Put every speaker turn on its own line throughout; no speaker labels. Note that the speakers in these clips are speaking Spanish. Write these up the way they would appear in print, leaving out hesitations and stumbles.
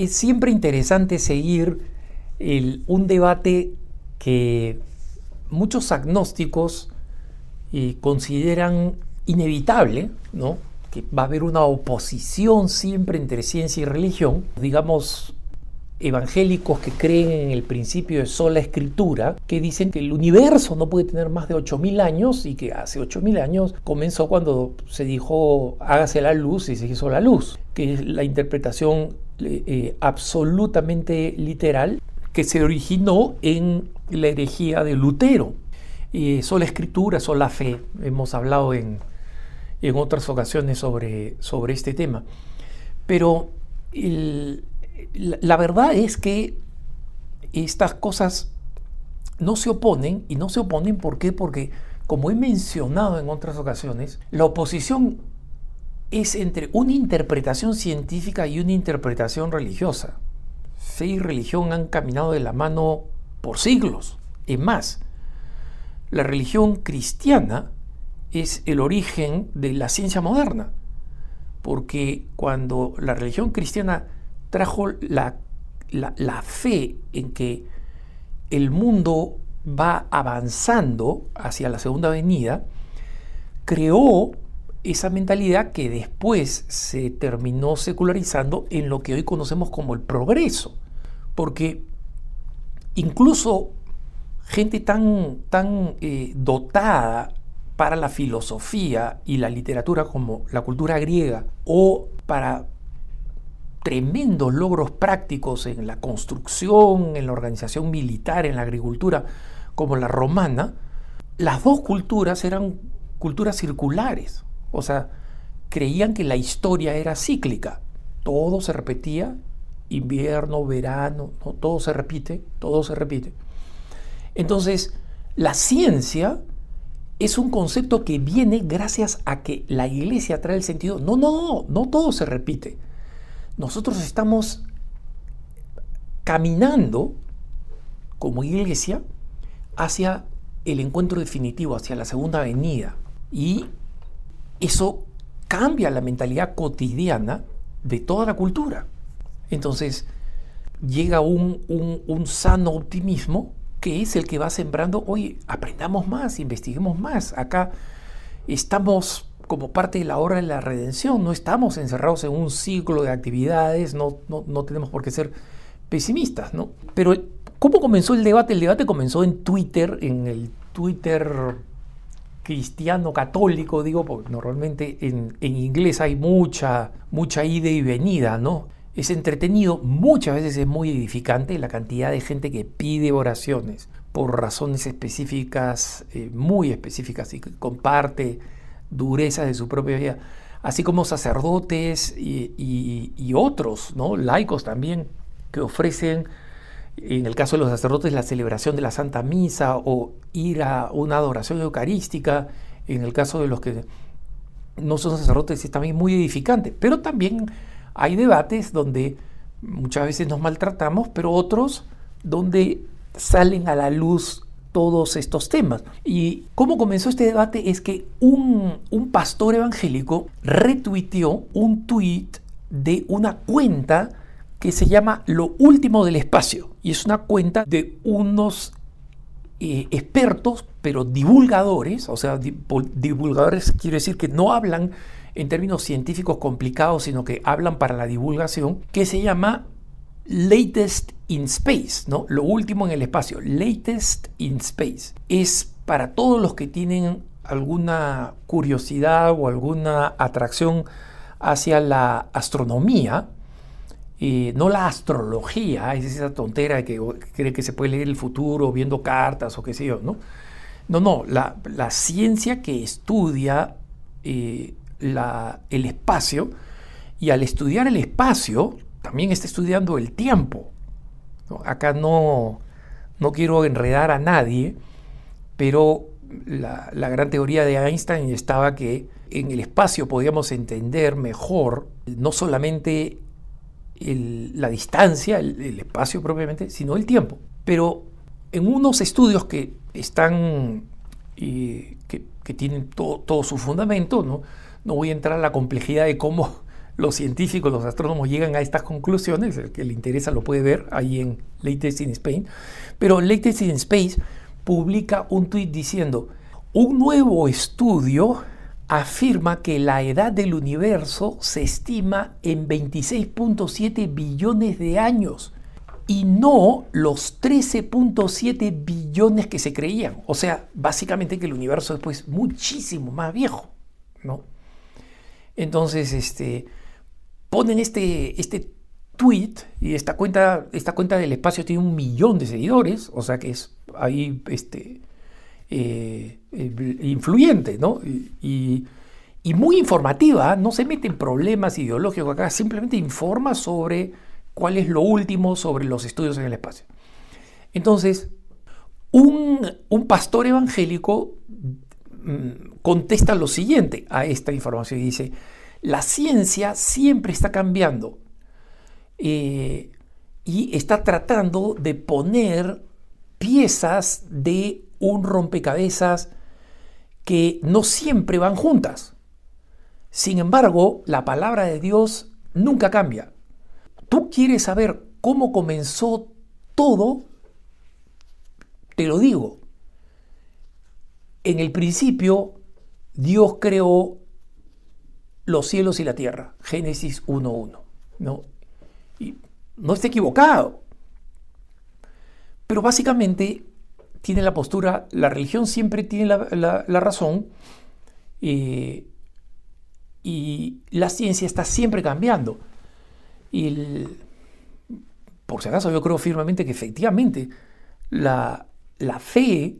es siempre interesante seguir un debate que muchos agnósticos consideran inevitable, ¿no? Que va a haber una oposición siempre entre ciencia y religión. Digamos, evangélicos que creen en el principio de sola escritura, que dicen que el universo no puede tener más de 8.000 años y que hace 8.000 años comenzó cuando se dijo hágase la luz y se hizo la luz, que es la interpretación absolutamente literal que se originó en la herejía de Lutero. Sola escritura, sola fe. Hemos hablado en otras ocasiones sobre este tema. Pero la verdad es que estas cosas no se oponen, y no se oponen ¿por qué? Porque, como he mencionado en otras ocasiones, la oposición es entre una interpretación científica y una interpretación religiosa. Fe y religión han caminado de la mano por siglos. Es más, la religión cristiana es el origen de la ciencia moderna, porque cuando la religión cristiana trajo la fe en que el mundo va avanzando hacia la segunda venida, creó esa mentalidad que después se terminó secularizando en lo que hoy conocemos como el progreso, porque incluso gente tan dotada para la filosofía y la literatura como la cultura griega, o para tremendos logros prácticos en la construcción, en la organización militar, en la agricultura, como la romana, las dos culturas eran culturas circulares. O sea, creían que la historia era cíclica. Todo se repetía, invierno, verano, ¿no? Todo se repite, todo se repite. Entonces, la ciencia es un concepto que viene gracias a que la Iglesia trae el sentido. No todo se repite. Nosotros estamos caminando como Iglesia hacia el encuentro definitivo, hacia la segunda venida. Y eso cambia la mentalidad cotidiana de toda la cultura. Entonces, llega un sano optimismo que es el que va sembrando, oye, aprendamos más, investiguemos más. Acá estamos como parte de la obra de la redención, no estamos encerrados en un ciclo de actividades, no tenemos por qué ser pesimistas, ¿no? Pero, ¿cómo comenzó el debate? El debate comenzó en Twitter, en el Twitter cristiano católico, digo, porque normalmente en inglés hay mucha ida y venida, ¿no? Es entretenido, muchas veces es muy edificante la cantidad de gente que pide oraciones por razones específicas, muy específicas, y que comparte durezas de su propia vida, así como sacerdotes y otros, ¿no? Laicos también, que ofrecen, en el caso de los sacerdotes, la celebración de la Santa Misa o ir a una adoración eucarística. En el caso de los que no son sacerdotes es también muy edificante, pero también hay debates donde muchas veces nos maltratamos, pero otros donde salen a la luz todos estos temas. Y cómo comenzó este debate es que un pastor evangélico retuiteó un tweet de una cuenta que se llama Lo Último del Espacio, y es una cuenta de unos expertos, pero divulgadores. O sea, divulgadores quiere decir que no hablan en términos científicos complicados, sino que hablan para la divulgación, que se llama Latest in Space, ¿no? Lo último en el espacio, Latest in Space. Es para todos los que tienen alguna curiosidad o alguna atracción hacia la astronomía, no la astrología, es esa tontera que cree que se puede leer el futuro viendo cartas o qué sé yo, ¿no? No, la ciencia que estudia el espacio, y al estudiar el espacio también está estudiando el tiempo, ¿no? Acá no quiero enredar a nadie, pero la gran teoría de Einstein estaba que en el espacio podíamos entender mejor no solamente la distancia, el espacio propiamente, sino el tiempo. Pero en unos estudios que están que tienen todo su fundamento, no voy a entrar a la complejidad de cómo los científicos, los astrónomos llegan a estas conclusiones. El que le interesa lo puede ver ahí en Latest in Space. Pero Latest in Space publica un tuit diciendo: un nuevo estudio afirma que la edad del universo se estima en 26.7 billones de años y no los 13.7 billones que se creían. O sea, básicamente que el universo es pues muchísimo más viejo, ¿no? Entonces, ponen este tweet, y esta cuenta del espacio tiene 1 millón de seguidores, o sea que es ahí influyente, ¿no? Y muy informativa, no se mete en problemas ideológicos acá, simplemente informa sobre cuál es lo último sobre los estudios en el espacio. Entonces, un pastor evangélico contesta lo siguiente a esta información y dice: la ciencia siempre está cambiando y está tratando de poner piezas de un rompecabezas que no siempre van juntas. Sin embargo, la palabra de Dios nunca cambia. ¿Tú quieres saber cómo comenzó todo? Te lo digo. En el principio, Dios creó los cielos y la tierra. Génesis 1:1, ¿no? Y no está equivocado. Pero básicamente tiene la postura, la religión siempre tiene la razón, y la ciencia está siempre cambiando. Por si acaso, yo creo firmemente que efectivamente la fe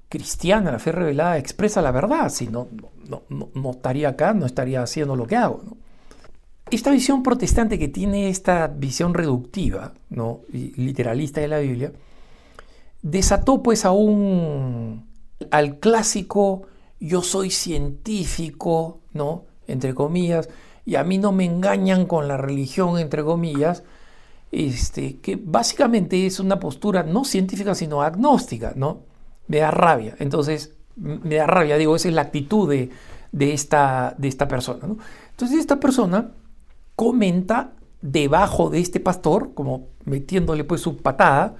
cristiana, la fe revelada, expresa la verdad. Si no estaría acá, no estaría haciendo lo que hago, ¿no? Esta visión protestante, que tiene esta visión reductiva, ¿no?, y literalista de la Biblia, desató pues al clásico yo soy científico, ¿no?, entre comillas, y a mí no me engañan con la religión, entre comillas, que básicamente es una postura no científica sino agnóstica, ¿no? Me da rabia. Entonces, me da rabia, digo, esa es la actitud de esta persona, ¿no? Entonces, esta persona comenta debajo de este pastor, como metiéndole pues su patada,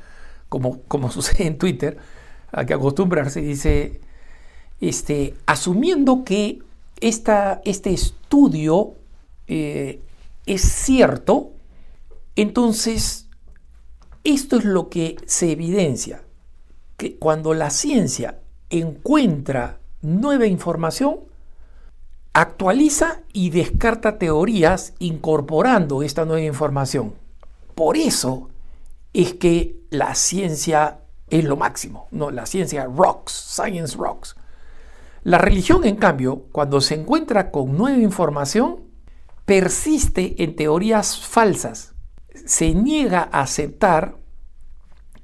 como sucede en Twitter, a que acostumbrarse, dice, asumiendo que este estudio es cierto, entonces esto es lo que se evidencia, que cuando la ciencia encuentra nueva información, actualiza y descarta teorías incorporando esta nueva información. Por eso es que la ciencia es lo máximo, ¿no? La ciencia rocks, science rocks. La religión, en cambio, cuando se encuentra con nueva información, persiste en teorías falsas. Se niega a aceptar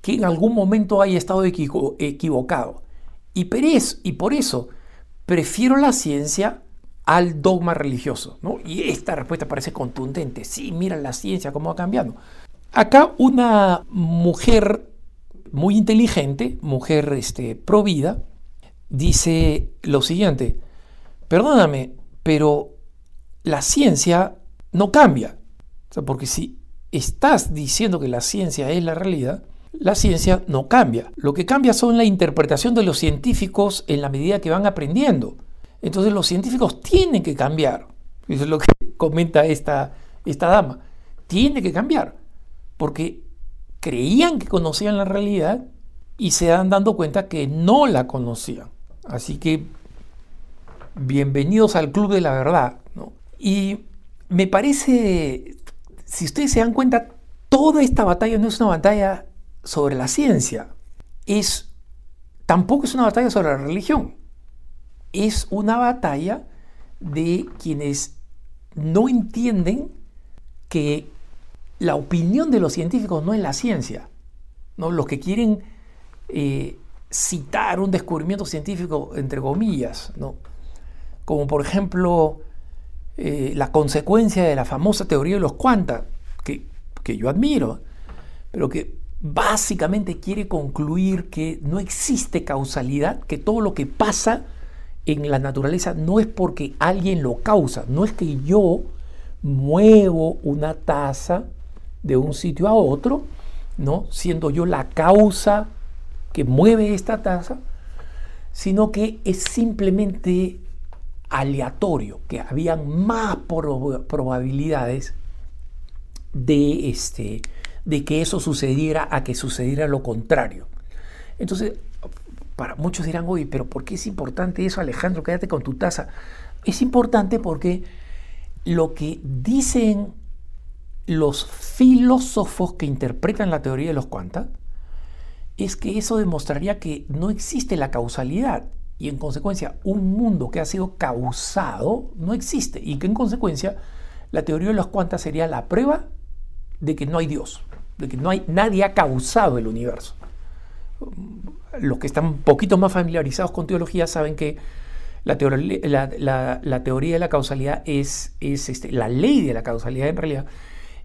que en algún momento haya estado equivocado. Y por eso prefiero la ciencia al dogma religioso, ¿no? Y esta respuesta parece contundente. Sí, mira la ciencia cómo va cambiando. Acá una mujer muy inteligente, mujer pro vida, dice lo siguiente: perdóname, pero la ciencia no cambia. O sea, porque si estás diciendo que la ciencia es la realidad, la ciencia no cambia. Lo que cambia son la interpretación de los científicos en la medida que van aprendiendo. Entonces los científicos tienen que cambiar. Eso es lo que comenta esta dama. Tiene que cambiar. Porque creían que conocían la realidad y se dan dando cuenta que no la conocían. Así que bienvenidos al club de la verdad, ¿no? Y me parece, si ustedes se dan cuenta, toda esta batalla no es una batalla sobre la ciencia. Tampoco es una batalla sobre la religión. Es una batalla de quienes no entienden que la opinión de los científicos no es la ciencia, ¿no? Los que quieren citar un descubrimiento científico, entre comillas, ¿no? Como por ejemplo la consecuencia de la famosa teoría de los cuantas, que yo admiro, pero que básicamente quiere concluir que no existe causalidad, que todo lo que pasa en la naturaleza no es porque alguien lo causa, no es que yo muevo una taza de un sitio a otro, ¿no? Siendo yo la causa que mueve esta taza, sino que es simplemente aleatorio, que habían más probabilidades de que eso sucediera a que sucediera lo contrario. Entonces, para muchos dirán, oye, pero ¿por qué es importante eso, Alejandro? Quédate con tu taza. Es importante porque lo que dicen los filósofos que interpretan la teoría de los cuantas es que eso demostraría que no existe la causalidad y en consecuencia un mundo que ha sido causado no existe y que en consecuencia la teoría de los cuantas sería la prueba de que no hay Dios, de que nadie ha causado el universo. Los que están un poquito más familiarizados con teología saben que la teoría de la causalidad es la ley de la causalidad en realidad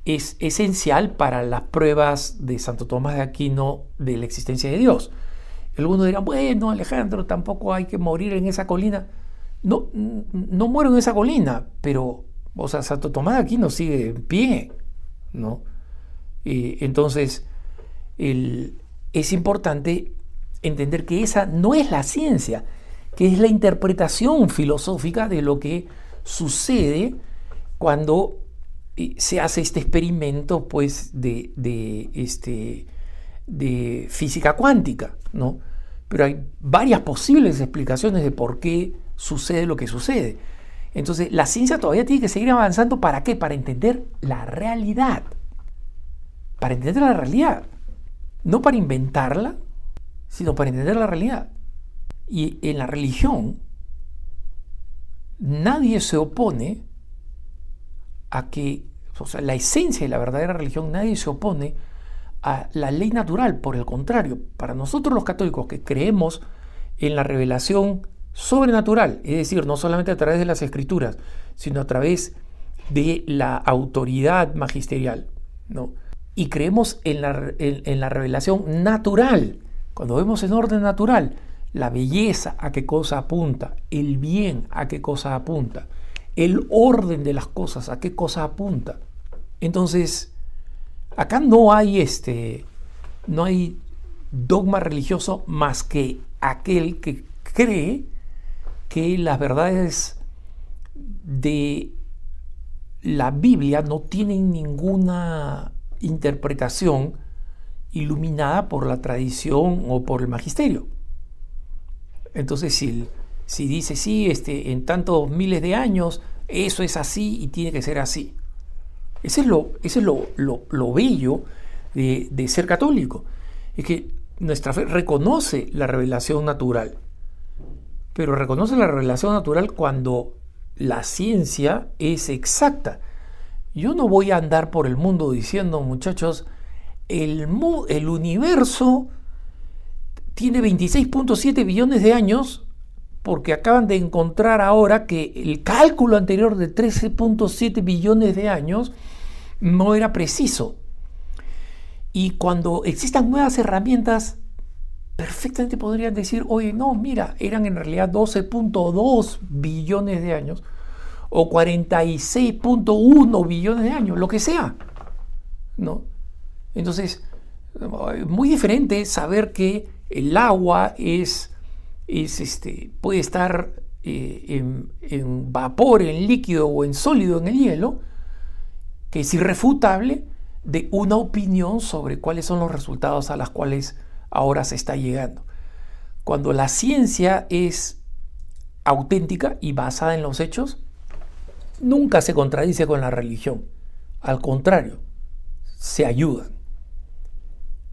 es esencial para las pruebas de Santo Tomás de Aquino de la existencia de Dios. Algunos dirán, bueno, Alejandro, tampoco hay que morir en esa colina. No, no muero en esa colina, pero, o sea, Santo Tomás de Aquino sigue en pie, ¿no? Entonces, es importante entender que esa no es la ciencia, que es la interpretación filosófica de lo que sucede cuando se hace este experimento, pues, de física cuántica, ¿no? Pero hay varias posibles explicaciones de por qué sucede lo que sucede. Entonces, la ciencia todavía tiene que seguir avanzando. ¿Para qué? Para entender la realidad. Para entender la realidad. No para inventarla, sino para entender la realidad. Y en la religión, nadie se opone a que, o sea, la esencia de la verdadera religión, nadie se opone a la ley natural. Por el contrario, para nosotros los católicos que creemos en la revelación sobrenatural, es decir, no solamente a través de las escrituras, sino a través de la autoridad magisterial, ¿no? Y creemos en la revelación natural. Cuando vemos en orden natural, la belleza a qué cosa apunta, el bien a qué cosa apunta, el orden de las cosas a qué cosa apunta. Entonces, acá no hay dogma religioso más que aquel que cree que las verdades de la Biblia no tienen ninguna interpretación iluminada por la tradición o por el magisterio. Entonces, si dice, sí, en tantos miles de años, eso es así y tiene que ser así. Ese es lo bello de ser católico. Es que nuestra fe reconoce la revelación natural, pero reconoce la revelación natural cuando la ciencia es exacta. Yo no voy a andar por el mundo diciendo, muchachos, el universo tiene 26.7 billones de años porque acaban de encontrar ahora que el cálculo anterior de 13.7 billones de años no era preciso. Y cuando existan nuevas herramientas, perfectamente podrían decir, oye, no, mira, eran en realidad 12.2 billones de años o 46.1 billones de años, lo que sea, ¿no? Entonces, muy diferente saber que el agua puede estar en vapor, en líquido o en sólido en el hielo, que es irrefutable, de una opinión sobre cuáles son los resultados a los cuales ahora se está llegando. Cuando la ciencia es auténtica y basada en los hechos, nunca se contradice con la religión. Al contrario, se ayudan.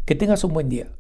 Que tengas un buen día.